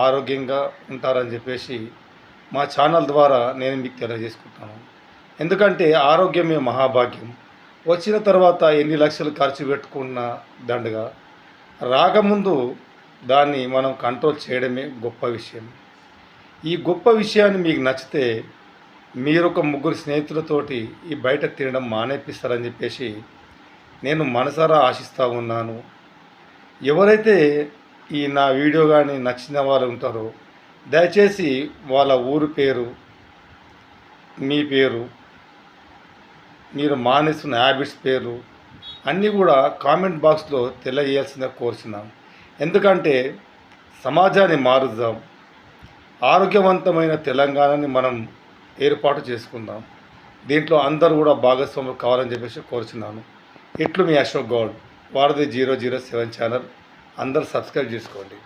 ఆరోగ్యంగా ఉంటారని చెప్పేసి మా ఛానల్ ద్వారా నేను మీకు తెలియజేసుకుంటాను. ఎందుకంటే ఆరోగ్యమే మహాభాగ్యం. వచ్చిన తర్వాత ఎన్ని లక్షలు ఖర్చు పెట్టుకున్నా దండగా, రాకముందు దాన్ని మనం కంట్రోల్ చేయడమే గొప్ప విషయం. ఈ గొప్ప విషయాన్ని మీకు నచ్చితే మీరు ఒక ముగ్గురు స్నేహితులతోటి ఈ బయట తినడం మానేపిస్తారని చెప్పేసి నేను మనసారా ఆశిస్తూ ఉన్నాను. ఎవరైతే ఈ నా వీడియో కానీ నచ్చిన వాళ్ళు ఉంటారో దయచేసి వాళ్ళ ఊరు పేరు, మీ పేరు, మీరు మానేస్తున్న హ్యాబిట్స్ పేరు అన్నీ కూడా కామెంట్ బాక్స్లో తెలియజేయాల్సిందిగా కోరుచున్నాం. ఎందుకంటే సమాజాన్ని మారుద్దాం, ఆరోగ్యవంతమైన తెలంగాణని మనం ఏర్పాటు చేసుకుందాం. దీంట్లో అందరూ కూడా భాగస్వాములు కావాలని చెప్పేసి కోరుచున్నాను. ఇట్లు మీ అశోక్ గౌడ్, వారధి 007 ఛానల్. అందరూ సబ్స్క్రైబ్ చేసుకోండి.